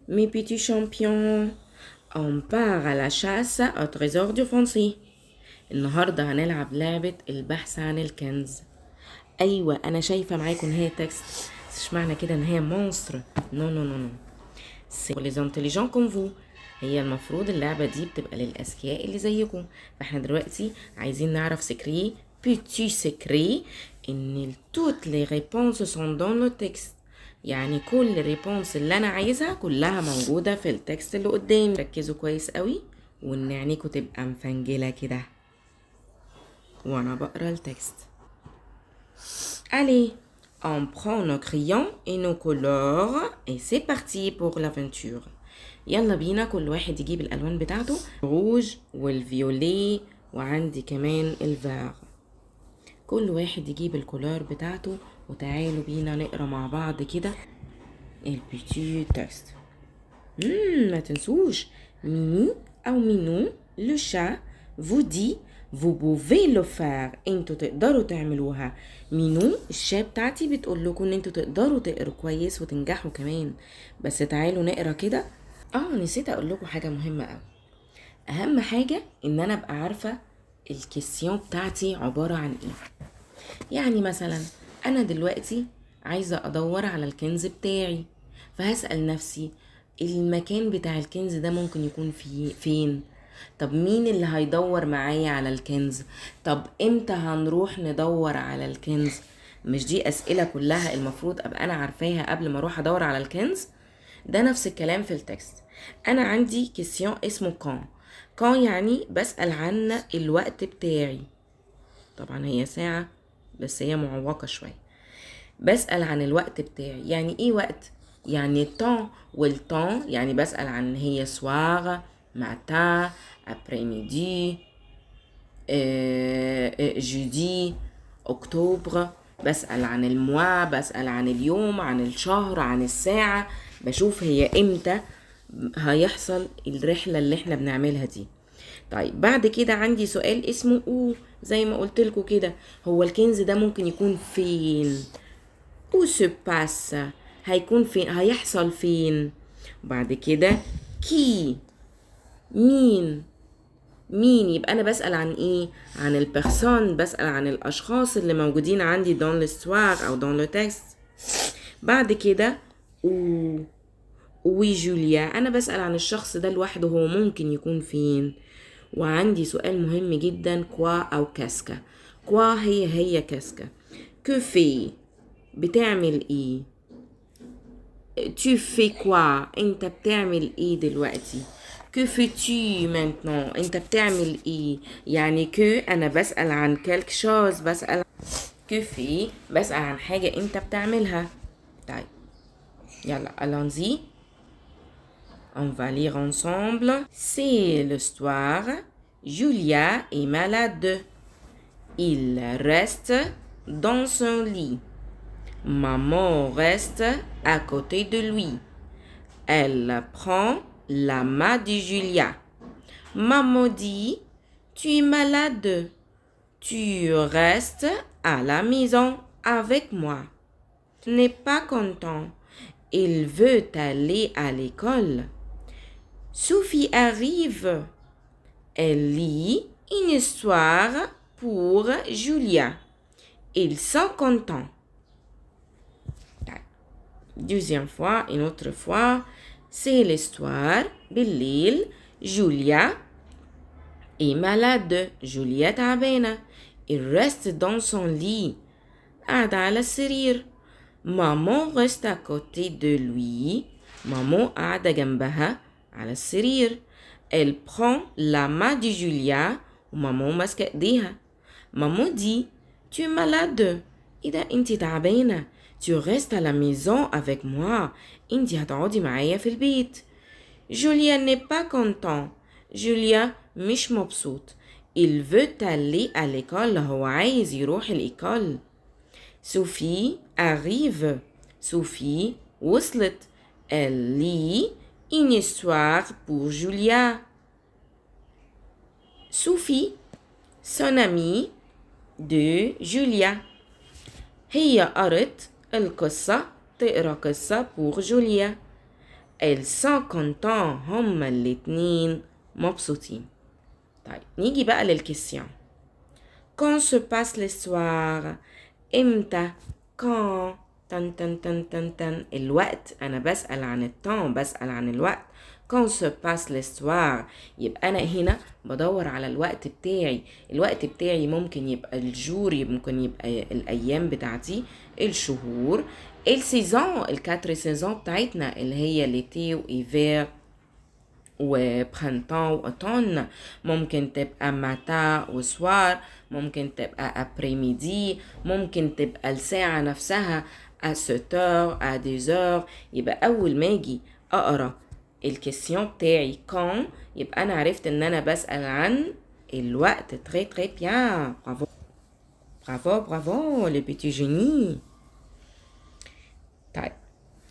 Mes petits champions, on part à la chasse au trésor du foncier. النهاردة هنلعب لعبة البحث عن الكنز. أيوة أنا شايفة معاكم إن هي تكست، بس مش معنى كده إن هي مونستر. نو نو نو نو، سي pour les intelligents comme vous. هي المفروض اللعبة دي بتبقى للأذكياء اللي زيكم. فاحنا دلوقتي عايزين نعرف سكري بيتي سكري إن toutes les réponses sont dans le texte. يعني كل ريبونس اللي انا عايزها كلها موجودة في التكست اللي قدامي. ركزوا كويس قوي وان عينيكوا تبقى مفنجلة كده وانا بقرا التكست. Allez, on prend nos crayons et nos couleurs et c'est parti pour l'aventure. يلا بينا كل واحد يجيب الالوان بتاعته، الروج والفيولي وعندي كمان الفار. كل واحد يجيب الكولور بتاعته وتعالوا بينا نقرا مع بعض كده البيتي تكست. ما تنسوش ميمي او مينو لو شا vous dit vous pouvez le faire. انتوا تقدروا تعملوها. مينو الشا بتاعتي بتقول لكم ان انتوا تقدروا تقروا كويس وتنجحوا كمان. بس تعالوا نقرا كده. نسيت اقول لكم حاجه مهمه قوي. اهم حاجه ان انا ابقى عارفه الكيسيون بتاعتي عباره عن ايه. يعني مثلا انا دلوقتي عايزه ادور على الكنز بتاعي، فهسأل نفسي المكان بتاع الكنز ده ممكن يكون فين؟ طب مين اللي هيدور معايا على الكنز؟ طب امتى هنروح ندور على الكنز؟ مش دي اسئله كلها المفروض ابقى انا عارفاها قبل ما اروح ادور على الكنز؟ ده نفس الكلام في التكست. انا عندي كيسيون اسمه كان يعني بسأل عن الوقت بتاعي. طبعا هي ساعة بس هي معوقة شوية. بسأل عن الوقت بتاعي. يعني ايه وقت؟ يعني التان، والتان يعني بسأل عن هي سوار، ماتان، ابريميدي، جودي، اكتوبر. بسأل عن الموا، بسأل عن اليوم، عن الشهر، عن الساعة. بشوف هي امتى هيحصل الرحلة اللي احنا بنعملها دي. طيب بعد كده عندي سؤال اسمه زي ما قلت لكم كده، هو الكنز ده ممكن يكون فين؟ او سو باس، هيكون فين، هيحصل فين؟ وبعد كده كي، مين يبقى انا بسأل عن ايه؟ عن البيرسون، بسأل عن الاشخاص اللي موجودين عندي دون لستوار او دون لو تكست. بعد كده وي جوليا، انا بسأل عن الشخص ده لوحده، هو ممكن يكون فين؟ وعندي سؤال مهم جدا، كوا او كاسكا. كوا هي كاسكا. كوفي بتعمل ايه؟ tu fais quoi؟ انت بتعمل ايه دلوقتي؟ que fais-tu maintenant؟ انت بتعمل ايه؟ يعني que انا بسأل عن quelque chose، بسأل que في بسأل عن حاجة انت بتعملها. طيب يلا allons-y. On va lire ensemble. C'est l'histoire. Julia est malade. Il reste dans son lit. Maman reste à côté de lui. Elle prend la main de Julia. Maman dit, tu es malade. Tu restes à la maison avec moi. Tu n'es pas content. Il veut aller à l'école. Sophie arrive. Elle lit une histoire pour Julia. Ils sont contents. Deuxième fois, une autre fois, c'est l'histoire بالليل. Julia est malade. Julia تعبانة. Il reste dans son lit. قاعدة على السرير. Maman reste à côté de lui. Maman قاعدة جنبها على السرير. Elle prend la main de Julia. وماما ماسكة ايديها. Maman dit, tu es malade. إذا انت تعبانة. Tu restes à la maison avec moi. انت هتقعدي معايا في البيت. Julia n'est pas content. Julia مش مبسوط. Il veut aller à l'école. هو عايز يروح الإيكول. Sophie arrive. Sophie وصلت. Elle lit une histoire pour Julia. Sophie, son amie de Julia. هي قرت القصة، تقرأ قصة pour Julia. elles sont contents. هما الاتنين مبسوطين. طيب نيجي بقى للكيسيون. quand se passe l'histoire. امتى؟ quand تن تن تن تن تن الوقت. انا بسأل عن التان، بسأل عن الوقت. quand se passe l'histoire يبقى انا هنا بدور على الوقت بتاعي. الوقت بتاعي ممكن يبقى الجور، ممكن يبقى الايام بتاعتي، الشهور، السيزون، الكاتر سيزون بتاعتنا اللي هي ليتي وايفير وبرنتان واوتون. ممكن تبقى ماتا وسوار، ممكن تبقى ابريميدي، ممكن تبقى الساعة نفسها à 7h à 10h. يبقى اول ما اجي اقرا الكيسيون بتاعي كون، يبقى انا عرفت ان انا بسأل عن الوقت. تري تري بيان، برافو برافو برافو لي بيتي جيني. طيب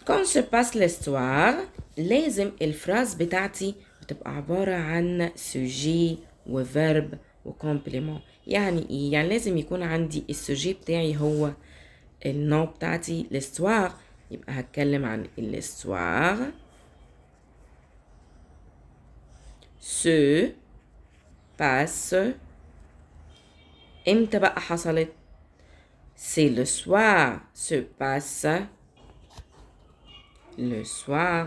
quand se passe l'histoire لازم الفراز بتاعتي بتبقى عبارة عن سوجي وفيرب وكومبليمون. يعني ايه؟ يعني لازم يكون عندي السوجي بتاعي هو النوع بتاعتي l'histoire، يبقى هتكلم عن l'histoire se passe. امتى بقى حصلت؟ c'est le soir. se passe le soir.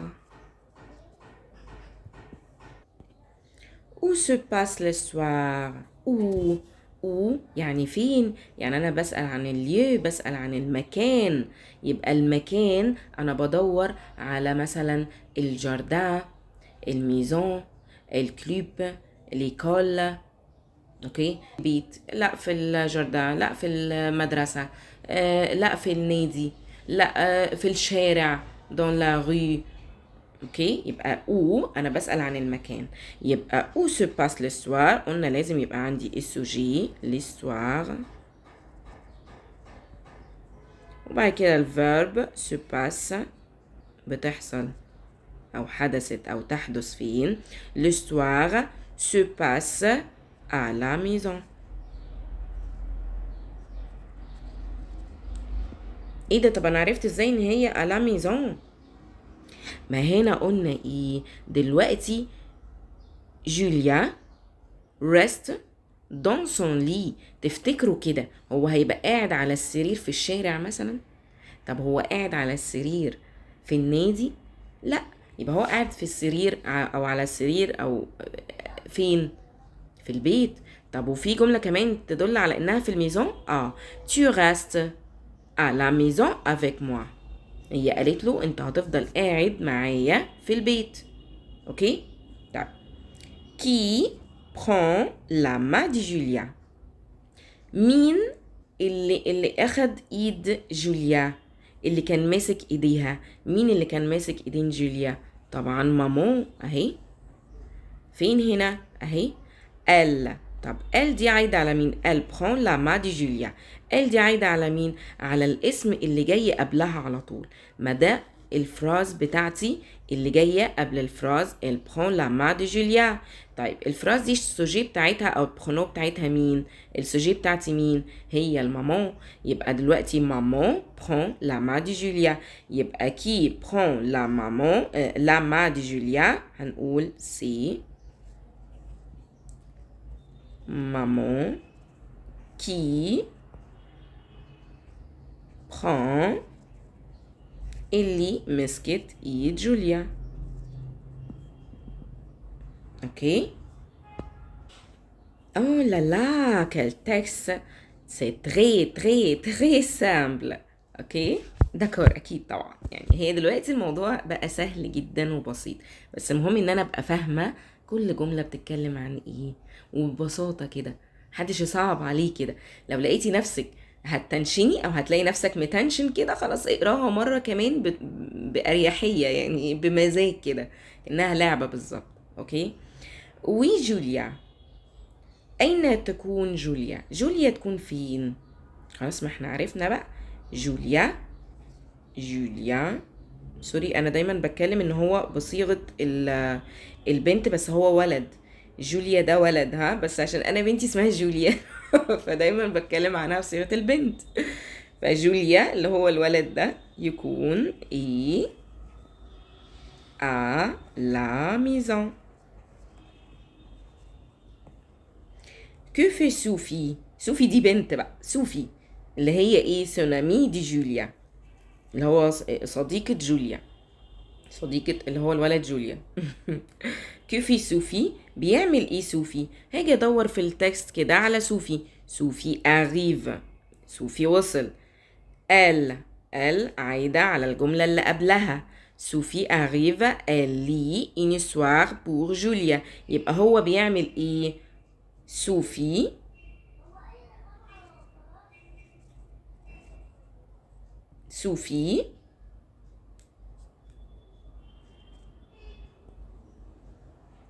où se passe le soir. où يعني فين؟ يعني أنا بسأل عن اليو، بسأل عن المكان. يبقى المكان أنا بدور على مثلا الجاردان، الميزون، الكلوب، ليكول. اوكي، بيت، لا في الجاردان، لا في المدرسة، لا في النادي، لا في الشارع، dans la rue. اوكي، يبقى او انا بسأل عن المكان. يبقى او se passe l'histoire، قلنا لازم يبقى عندي السوجي l'histoire، وبعد كده الفيرب se passe بتحصل او حدثت او تحدث فين. l'histoire se passe à la maison. ايه ده؟ طب انا عرفت ازاي ان هي à la maison؟ ما هنا قلنا ايه دلوقتي؟ جوليا reste dans son lit. تفتكروا كده هو هيبقى قاعد على السرير في الشارع مثلا؟ طب هو قاعد على السرير في النادي؟ لا، يبقى هو قاعد في السرير او على السرير او فين؟ في البيت. طب وفي جملة كمان تدل على انها في الميزون. tu restes à la maison avec moi. هي قالت له انت هتفضل قاعد معايا في البيت. اوكي. طيب qui prend la main de Julia. مين اللي اخد ايد جوليا؟ اللي كان ماسك ايديها. مين اللي كان ماسك ايدين جوليا؟ طبعا مامون اهي. فين هنا؟ اهي elle. طب elle دي عايدة على مين؟ elle prend la main de Julia. elle دي عايدة على مين؟ على الاسم اللي جاي قبلها على طول. ما ده الفراز بتاعتي اللي جاية قبل الفراز elle prend la main de Julia. طيب الفراز دي السوجي بتاعتها او البرونو بتاعتها مين؟ السوجي بتاعتي مين؟ هي المامون. يبقى دلوقتي مامون prend la main de Julia. يبقى qui prend la maman la main de Julia هنقول c'est maman qui prend اللي مسكت ايد جوليا. اوكي. Oh là là, quel texte! C'est très très très simple. اوكي داكور، اكيد طبعا. يعني هي دلوقتي الموضوع بقى سهل جدا وبسيط، بس المهم ان انا ابقى فاهمه كل جمله بتتكلم عن ايه وببساطه كده، محدش يصعب عليه كده. لو لقيتي نفسك هتنشني او هتلاقي نفسك متنشن كده، خلاص اقراها مره كمان باريحيه، يعني بمزاج كده، انها لعبه بالظبط. اوكي. وي جوليا، اين تكون جوليا؟ جوليا تكون فين؟ خلاص ما احنا عرفنا بقى. جوليا سوري، انا دايما بتكلم ان هو بصيغه البنت، بس هو ولد. جوليا ده ولد، ها، بس عشان انا بنتي اسمها جوليا فدايما بتكلم عنها بصيغه البنت. فجوليا اللي هو الولد ده يكون ايه؟ à la maison. Que fait Sophie؟ Sophie دي بنت بقى. Sophie اللي هي ايه؟ سونامي دي جوليا، اللي هو صديقة جوليا، صديقة اللي هو الولد جوليا. كيفي سوفي؟ بيعمل ايه سوفي؟ هاجي ادور في التكست كده على سوفي. سوفي arrive، سوفي وصل. ال عايدة على الجملة اللي قبلها. سوفي arrive elle lit une histoire pour جوليا. يبقى هو بيعمل ايه؟ سوفي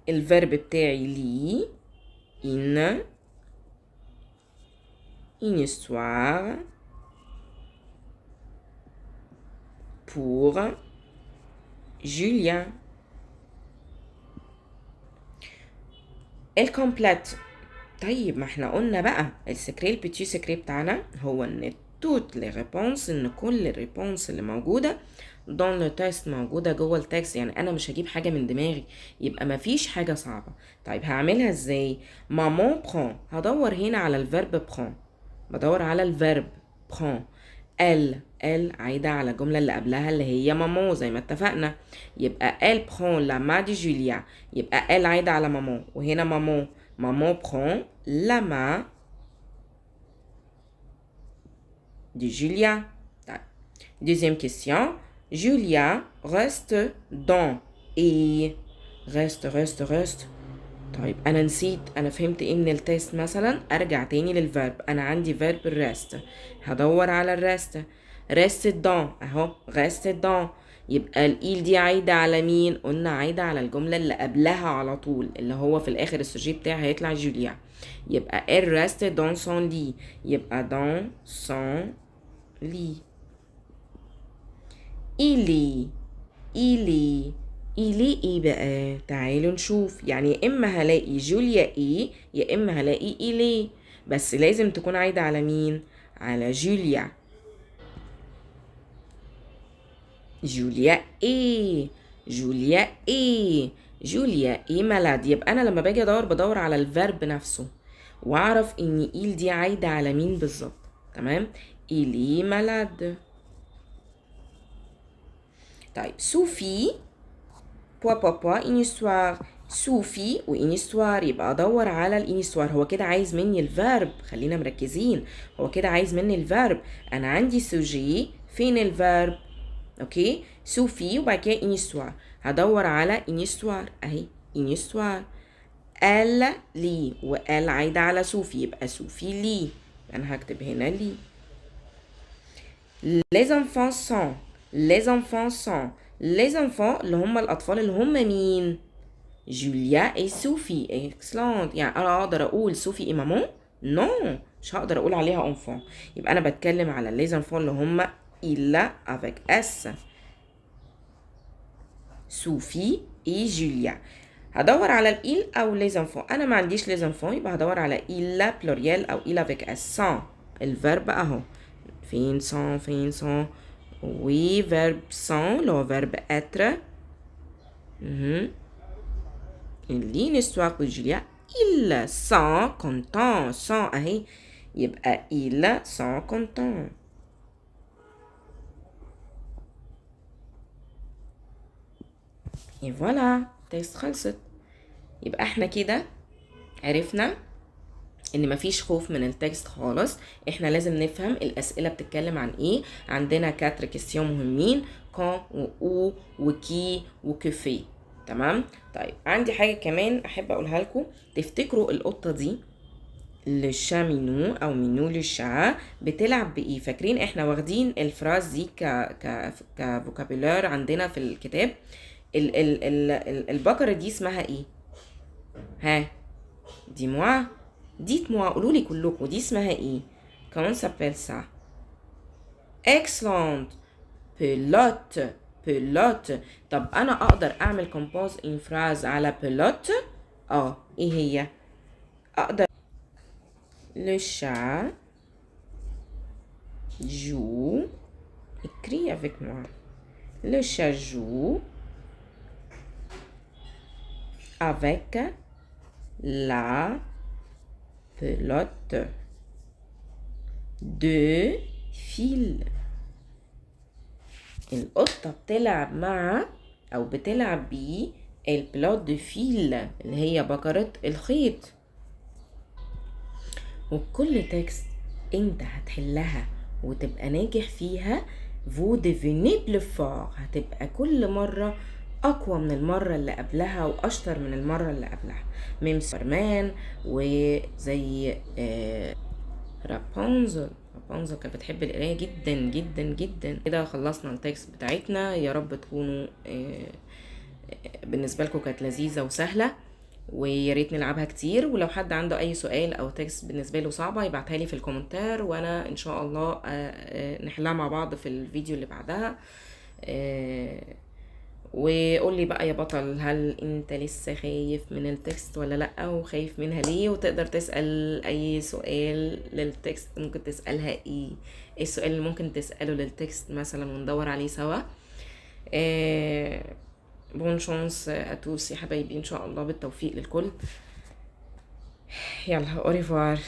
الفيرب بتاعي لي une histoire pour Julien. الكومبليت. طيب ما احنا قلنا بقى السكري البيتيو سكري بتاعنا هو ان توت لي ريبونس، ان كل الريبونس اللي موجوده دون لو تيست موجوده جوه التكست. يعني انا مش هجيب حاجه من دماغي، يبقى ما فيش حاجه صعبه. طيب هعملها ازاي؟ مامون برون، هدور هنا على الفيرب برون، بدور على الفيرب برون. ال عايده على الجمله اللي قبلها اللي هي مامون زي ما اتفقنا. يبقى ال برون لا ما دي جوليا، يبقى ال عايده على مامون، وهنا مامون. Maman prend la main de Julia. Deuxième question. Julia reste dans et reste. طيب أنا نسيت، أنا فهمت إيه من التيست مثلا. أرجع تاني للفيرب. أنا عندي فيرب الرست، هدور على الرست. reste dans أهو reste dans. يبقى الإيل دي عايدة على مين؟ قلنا عايدة على الجملة اللي قبلها على طول، اللي هو في الآخر السوجي بتاعي هيطلع جوليا. يبقى elle reste dans son lit، يبقى dans son lit. إلي ايه بقى؟ تعالوا نشوف. يعني يا اما هلاقي جوليا ايه، يا اما هلاقي إليه، بس لازم تكون عايدة على مين؟ على جوليا. جوليا ايه مالاد. يبقى انا لما باجي بدور على الفيرب نفسه، واعرف ان إيل دي عايدة على مين بالظبط. تمام؟ إلي مالاد. طيب سوفي بوا une histoire. سوفي وإن histoire، يبقى ادور على الإن histoire. هو كده عايز مني الفيرب، خلينا مركزين. هو كده عايز مني الفيرب. انا عندي سوجي، فين الفيرب؟ اوكي، سوفي وبعد كده إن histoire. هدور على إن histoire اهي، إن histoire. ال لي، وال عايدة على سوفي، يبقى سوفي لي. انا هكتب هنا لي. les enfants sont les enfants اللي هم الأطفال اللي هم مين؟ جوليا اي سوفي. اكسلانت. يعني أنا أقدر أقول سوفي اي مامون؟ نو، مش هقدر أقول عليها أنفون. يبقى أنا بتكلم على les enfants اللي هم إلا avec اس، سوفي اي جوليا. هدور على الإل أو les enfants. أنا ما عنديش les enfants، يبقى هدور على إلا بلوريال أو إلا avec اس. sans الفيرب أهو. فين sans؟ Oui, verbe sans, le verbe être. Il lit une histoire pour Julia. Il sont content. Sont اهي، يبقى il sont content. Et voilà، تيست خلصت. يبقى احنا كده عرفنا ان مفيش خوف من التكست خالص. احنا لازم نفهم الاسئله بتتكلم عن ايه. عندنا 4 كيستيون مهمين: كون و وكي وكفي. تمام؟ طيب عندي حاجه كمان احب اقولها لكم. تفتكروا القطه دي للشا مينو او مينو للشا بتلعب بايه؟ فاكرين احنا واخدين الفراز دي كفوكابولار عندنا في الكتاب. البقره دي اسمها ايه؟ ها دي موا، dites-moi، قولوا لي كلكم دي اسمها ايه؟ comment s'appelle ça؟ excellent، pelote. طب انا اقدر اعمل compose in phrase على pelote؟ ايه هي؟ اقدر le chat joue، écris avec moi. le chat joue avec la pelote de fil. القطة بتلعب مع أو بتلعب بيه البلوت دو فيل اللي هي بكرة الخيط. وكل تكست انت هتحلها وتبقى ناجح فيها vous devenez plus fort، هتبقى كل مرة أقوى من المرة اللي قبلها وأشطر من المرة اللي قبلها. ميم سوبرمان وزي رابونزل كانت بتحب القراية جدا جدا جدا. كده خلصنا التكست بتاعتنا، يا رب تكونوا بالنسبة لكم كانت لذيذة وسهلة، ويا ريت نلعبها كتير. ولو حد عنده اي سؤال او تكست بالنسبه له صعبه يبعتها لي في الكومنتار، وانا ان شاء الله نحلها مع بعض في الفيديو اللي بعدها. وقول لي بقى يا بطل، هل انت لسه خايف من التكست ولا لا، وخايف منها ليه؟ وتقدر تسأل اي سؤال للتكست، ممكن تسألها ايه السؤال اللي ممكن تسأله للتكست مثلا وندور عليه سوا. بون شانس اتوس يا حبايبي، ان شاء الله بالتوفيق للكل. يلا اوريفوار.